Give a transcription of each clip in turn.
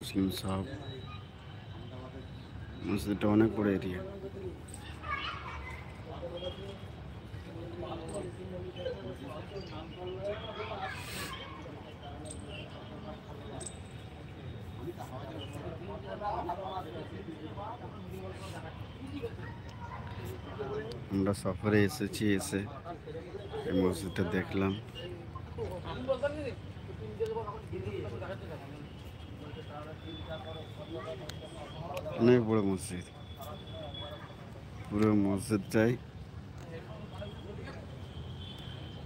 মুসলিম সব। মসজিদটা অনেক বড় এরিয়া। আমরা সফরে এসেছি, এসে এই মসজিদটা দেখলাম। অনেক বড় মসজিদ, পুরো মসজিদটাই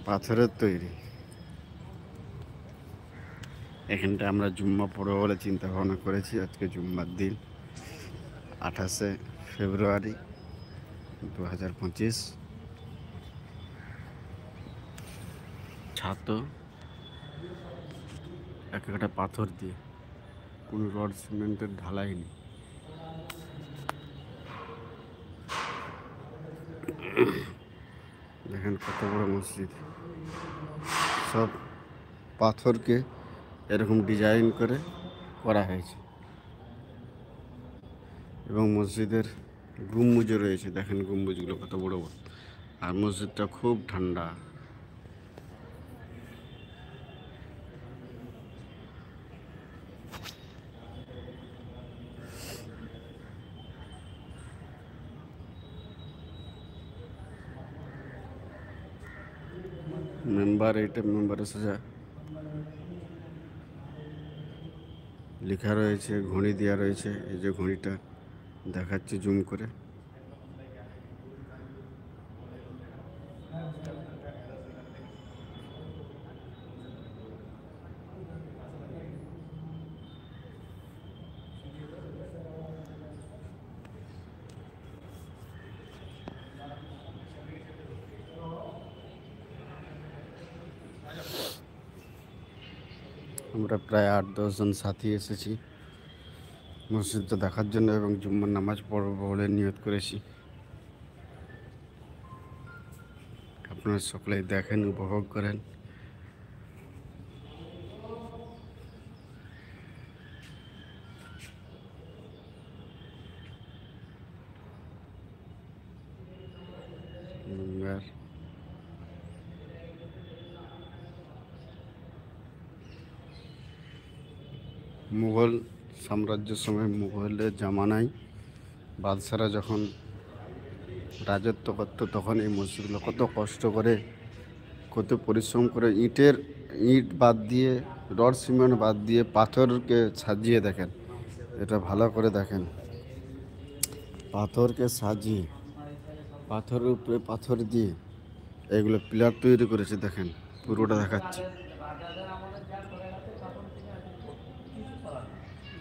পাথরের তৈরি। এখানটা আমরা জুম্মা পড়বো বলে চিন্তা ভাবনা করেছি। আজকে জুম্মার দিন, 28শে ফেব্রুয়ারি 2025। ছাদ এক একটা পাথর দিয়ে, কোনো রড সিমেন্টের ঢালাই নেই। দেখেন কত বড় মসজিদ, সব পাথরকে এরকম ডিজাইন করে করা হয়েছে। এবং মসজিদের গম্বুজও রয়েছে, দেখেন গম্বুজগুলো কত বড় বড়। আর মসজিদটা খুব ঠান্ডা। মেম্বার, এইটা মেম্বারের সাজা লেখা রয়েছে, ঘড়ি দেওয়া রয়েছে। এই যে ঘড়িটা দেখাচ্ছে জুম করে। আমরা প্রায় 8-10 জন সাথী এসেছি মসজিদটা দেখার জন্য এবং জুম্মার নামাজ পড়ব বলে নিয়ত করেছি। আপনারা সকলেই দেখেন, উপভোগ করেন। মুঘল সাম্রাজ্যের সময়, মুঘলের জামানায় বাদশারা যখন রাজত্ব করত, তখন এই মসজিদগুলো কত কষ্ট করে, কত পরিশ্রম করে ইট বাদ দিয়ে, রড সিমেন্ট বাদ দিয়ে পাথরকে সাজিয়ে, দেখেন এটা ভালো করে দেখেন, পাথরকে সাজিয়ে পাথরের উপরে পাথর দিয়ে এগুলো পিলার তৈরি করেছে। দেখেন পুরোটা দেখাচ্ছে।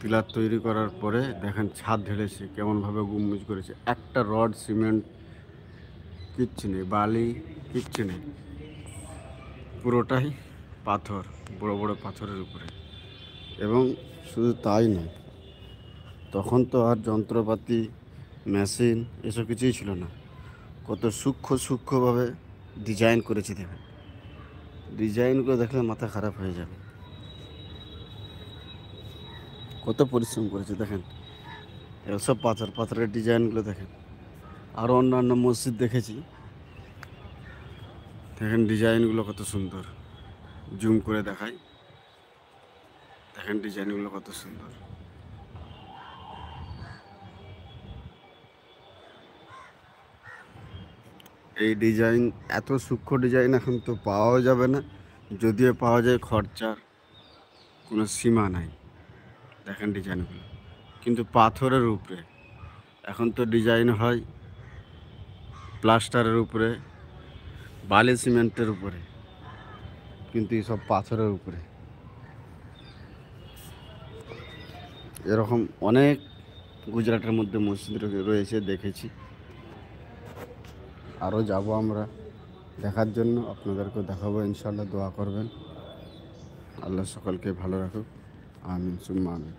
পিলার তৈরি করার পরে দেখেন ছাদ ঢেলেছে, কেমনভাবে গম্বুজ করেছে। একটা রড সিমেন্ট কিচ্ছু নেই, বালি কিচ্ছু নেই, পুরোটাই পাথর, বড় বড় পাথরের উপরে। এবং শুধু তাই নয়, তখন তো আর যন্ত্রপাতি, মেশিন এসব কিছুই ছিল না। কত সূক্ষ্মভাবে ডিজাইন করেছে। দেখেন ডিজাইনগুলো দেখলে মাথা খারাপ হয়ে যাবে, কত পরিশ্রম করেছে। দেখেন এসব পাথরের ডিজাইনগুলো দেখেন। আরও অন্যান্য মসজিদ দেখেছি, দেখেন ডিজাইনগুলো কত সুন্দর। জুম করে দেখাই, দেখেন ডিজাইনগুলো কত সুন্দর। এই ডিজাইন, এত সূক্ষ্ম ডিজাইন এখন তো পাওয়াও যাবে না, যদিও পাওয়া যায় খরচার কোনো সীমা নাই। দেখেন ডিজাইনগুলো, কিন্তু পাথরের উপরে। এখন তো ডিজাইন হয় প্লাস্টারের উপরে, বালি সিমেন্টের উপরে, কিন্তু এইসব পাথরের উপরে। এরকম অনেক গুজরাটের মধ্যে মসজিদ রয়েছে, দেখেছি। আরও যাব আমরা দেখার জন্য, আপনাদেরকেও দেখাবো ইনশাআল্লাহ। দোয়া করবেন, আল্লাহ সকলকে ভালো রাখুক। আমিন সুম্মা আমিন।